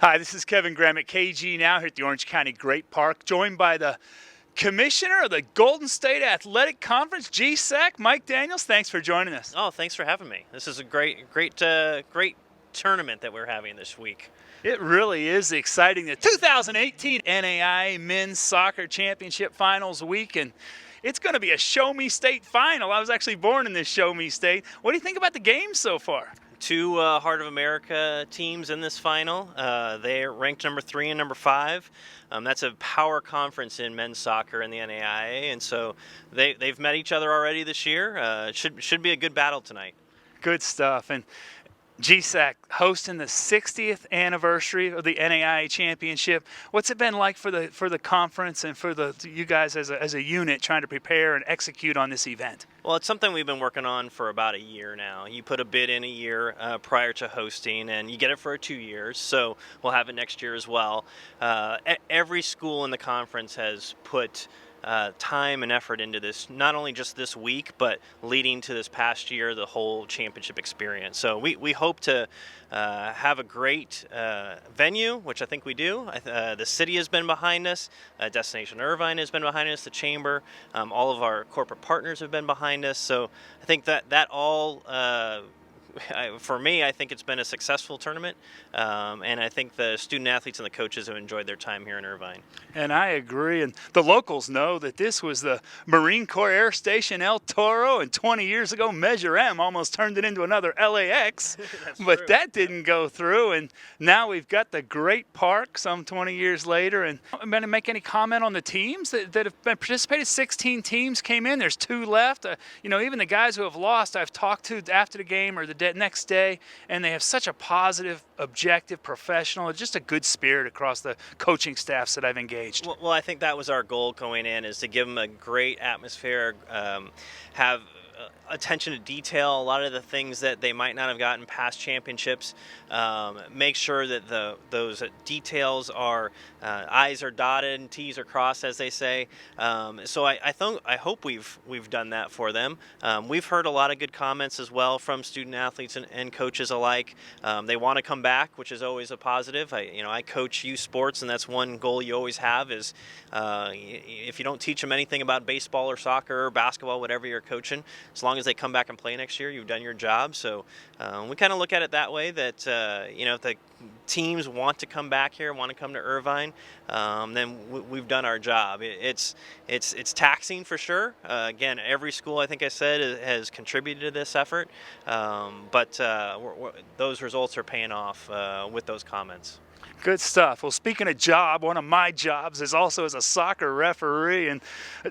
Hi, this is Kevin Graham at KGNOW here at the Orange County Great Park, joined by the Commissioner of the Golden State Athletic Conference, GSAC, Mike Daniels. Thanks for joining us. Oh, thanks for having me. This is a great tournament that we're having this week. It really is exciting. The 2018 NAIA Men's Soccer Championship Finals week, and it's going to be a Show Me State final. I was actually born in this Show Me State. What do you think about the game so far? Two Heart of America teams in this final. They're ranked number 3 and number 5. That's a power conference in men's soccer in the NAIA, and so they've met each other already this year. It should be a good battle tonight. Good stuff. And GSAC hosting the 60th anniversary of the NAIA Championship. What's it been like for the conference and for you guys as a unit trying to prepare and execute on this event? Well, it's something we've been working on for about a year now. You put a bid in a year prior to hosting, and you get it for 2 years, so we'll have it next year as well. Every school in the conference has put time and effort into this, not only just this week, but leading to this past year, the whole championship experience. So we hope to have a great venue, which I think we do. The city has been behind us. Destination Irvine has been behind us. The chamber, all of our corporate partners have been behind us. So I think that all for me, I think it's been a successful tournament, and I think the student athletes and the coaches have enjoyed their time here in Irvine. And I agree, and the locals know that this was the Marine Corps Air Station El Toro, and 20 years ago, Measure M almost turned it into another LAX, but true. that didn't go through, and now we've got the Great Park some 20 years later. And I'm going to make any comment on the teams that have been participated. 16 teams came in, there's 2 left. Even the guys who have lost, I've talked to after the game or the next day, and they have such a positive, objective, professional, just a good spirit across the coaching staffs that I've engaged. Well, I think that was our goal going in, is to give them a great atmosphere, have attention to detail, a lot of the things that they might not have gotten past championships. Make sure that those details are I's are dotted and T's are crossed, as they say. So I hope we've done that for them. We've heard a lot of good comments as well from student athletes and coaches alike. They want to come back, which is always a positive. I coach youth sports, and that's one goal you always have is if you don't teach them anything about baseball or soccer or basketball, whatever you're coaching, as long as they come back and play next year, you've done your job. So we kind of look at it that way, that if the teams want to come back here, want to come to Irvine, then we've done our job. It's taxing for sure. Again, every school, I think I said, has contributed to this effort, but those results are paying off with those comments. Good stuff. Well, speaking of job, one of my jobs is also as a soccer referee, and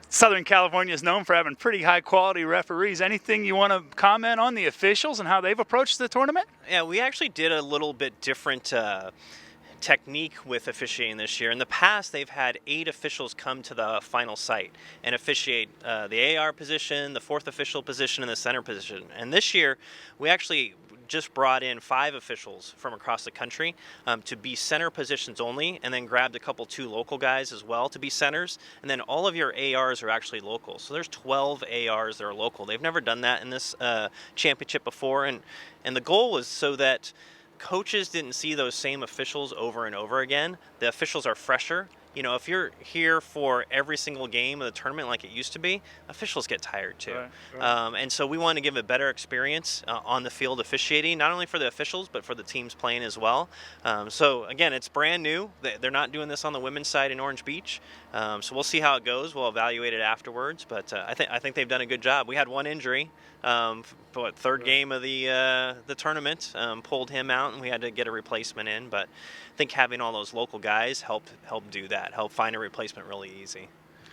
Southern California is known for having pretty high quality referees. Anything you want to comment on the officials and how they've approached the tournament? Yeah, we actually did a little bit different technique with officiating this year. In the past, they've had 8 officials come to the final site and officiate the AR position, the 4th official position, and the center position. And this year, we actually just brought in 5 officials from across the country to be center positions only, and then grabbed a couple 2 local guys as well to be centers, and then all of your ARs are actually local. So there's 12 ARs that are local. They've never done that in this championship before, and the goal was so that coaches didn't see those same officials over and over again. The officials are fresher. If you're here for every single game of the tournament like it used to be, officials get tired too. Right. And so we want to give a better experience on the field officiating, not only for the officials, but for the teams playing as well. So again, it's brand new. They're not doing this on the women's side in Orange Beach. So we'll see how it goes. We'll evaluate it afterwards. But I think they've done a good job. We had one injury. Third game of the tournament, pulled him out, and we had to get a replacement in. But I think having all those local guys helped do that, help find a replacement really easy.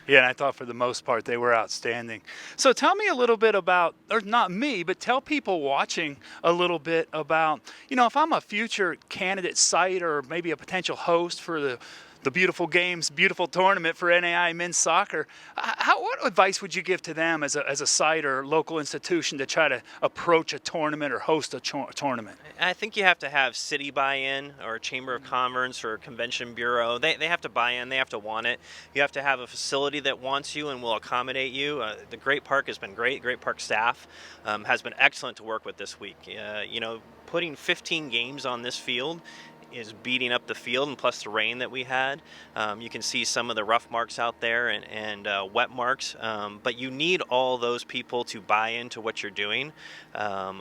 Yeah, and I thought for the most part they were outstanding. So tell me a little bit about, or not me, but tell people watching a little bit about, if I'm a future candidate site or maybe a potential host for the beautiful games, beautiful tournament for NAIA men's soccer, what advice would you give to them as a site or local institution to try to approach a tournament or host a tournament? I think you have to have city buy-in, or a chamber of commerce or a convention bureau. They have to buy in. They have to want it. You have to have a facility that wants you and will accommodate you. The Great Park has been great. Great Park staff has been excellent to work with this week. Putting 15 games on this field is beating up the field, and plus the rain that we had. You can see some of the rough marks out there and wet marks, but you need all those people to buy into what you're doing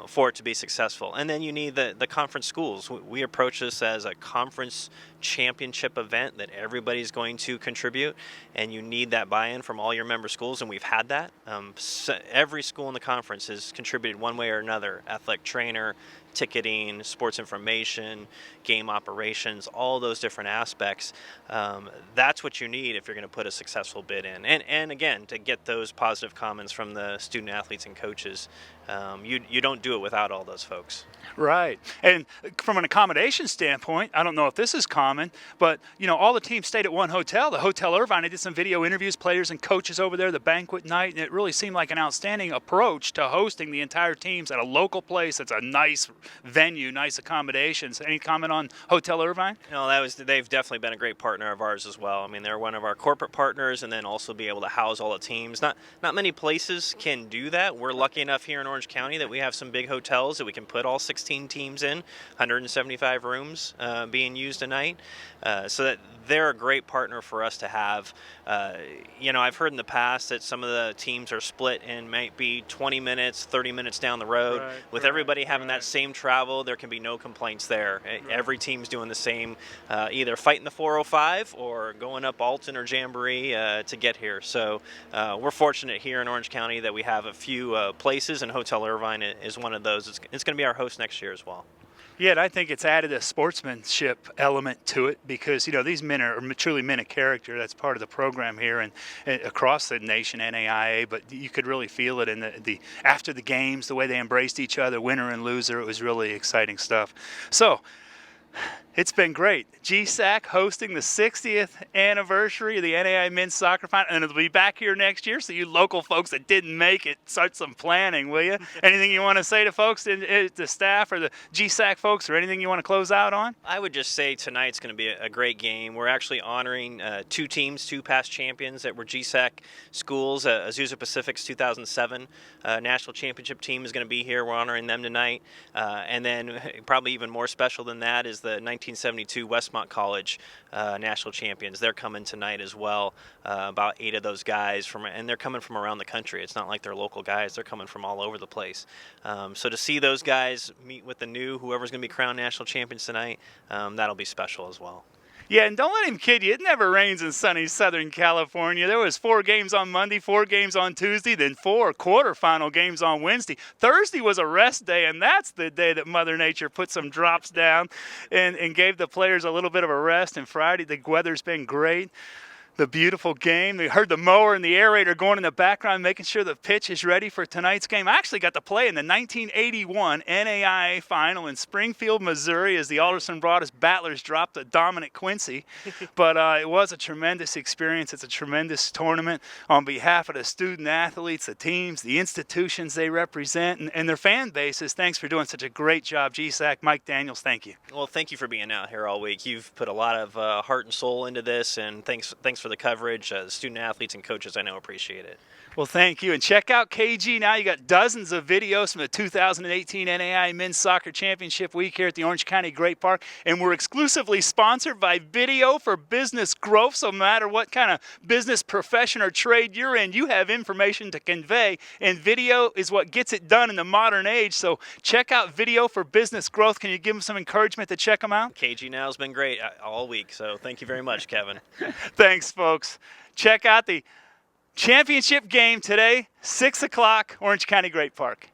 for it to be successful. And then you need the conference schools. We approach this as a conference championship event that everybody's going to contribute, and you need that buy-in from all your member schools, and we've had that. So every school in the conference has contributed one way or another: athletic trainer, ticketing, sports information, game operations, all those different aspects. That's what you need if you're going to put a successful bid in. And again, to get those positive comments from the student athletes and coaches, you don't do it without all those folks. Right. And from an accommodation standpoint, I don't know if this is common, but all the teams stayed at one hotel, the Hotel Irvine. I did some video interviews, players and coaches over there, the banquet night, and it really seemed like an outstanding approach to hosting the entire teams at a local place. It's a nice venue, nice accommodations. Any comment on Hotel Irvine? They've definitely been a great partner of ours as well. I mean, they're one of our corporate partners, and then also be able to house all the teams. Not many places can do that. We're lucky enough here in Orange County that we have some big hotels that we can put all 16 teams in, 175 rooms being used a night. So that they're a great partner for us to have. I've heard in the past that some of the teams are split and might be 20 minutes, 30 minutes down the road. With everybody having that same travel, there can be no complaints there. Every team's doing the same, either fighting the 405 or going up Alton or Jamboree to get here. So we're fortunate here in Orange County that we have a few places, and Hotel Irvine is one of those. It's going to be our host next year as well. Yeah, and I think it's added a sportsmanship element to it because, these men are truly men of character. That's part of the program here and across the nation, NAIA, but you could really feel it in the after the games, the way they embraced each other, winner and loser. It was really exciting stuff. So it's been great. GSAC hosting the 60th anniversary of the NAIA men's soccer final, and it'll be back here next year. So you local folks that didn't make it, start some planning, will you? Anything you want to say to folks, the staff or the GSAC folks, or anything you want to close out on? I would just say tonight's going to be a great game. We're actually honoring two teams, two past champions that were GSAC schools. Azusa Pacific's 2007 national championship team is going to be here. We're honoring them tonight. And then probably even more special than that is the 1972 Westmont College national champions. They're coming tonight as well. About 8 of those guys and they're coming from around the country. It's not like they're local guys. They're coming from all over the place. So to see those guys meet with whoever's going to be crowned national champions tonight, that'll be special as well. Yeah, and don't let him kid you. It never rains in sunny Southern California. There was 4 games on Monday, 4 games on Tuesday, then 4 quarterfinal games on Wednesday. Thursday was a rest day, and that's the day that Mother Nature put some drops down and gave the players a little bit of a rest. And Friday, the weather's been great. The beautiful game. We heard the mower and the aerator going in the background, making sure the pitch is ready for tonight's game. I actually got to play in the 1981 NAIA final in Springfield, Missouri, as the Alderson Broaddus Battlers dropped the Dominic Quincy. But it was a tremendous experience. It's a tremendous tournament on behalf of the student athletes, the teams, the institutions they represent, and their fan bases. Thanks for doing such a great job, GSAC. Mike Daniels, thank you. Well, thank you for being out here all week. You've put a lot of heart and soul into this, and thanks for the coverage. The student athletes and coaches, I know, appreciate it. Well, thank you. And check out KGNOW. You got dozens of videos from the 2018 NAIA Men's Soccer Championship Week here at the Orange County Great Park. And we're exclusively sponsored by Video for Business Growth. So no matter what kind of business profession or trade you're in, you have information to convey. And video is what gets it done in the modern age. So check out Video for Business Growth. Can you give them some encouragement to check them out? KGNOW has been great all week. So thank you very much, Kevin. Thanks, folks. Check out the championship game today, 6 o'clock, Orange County Great Park.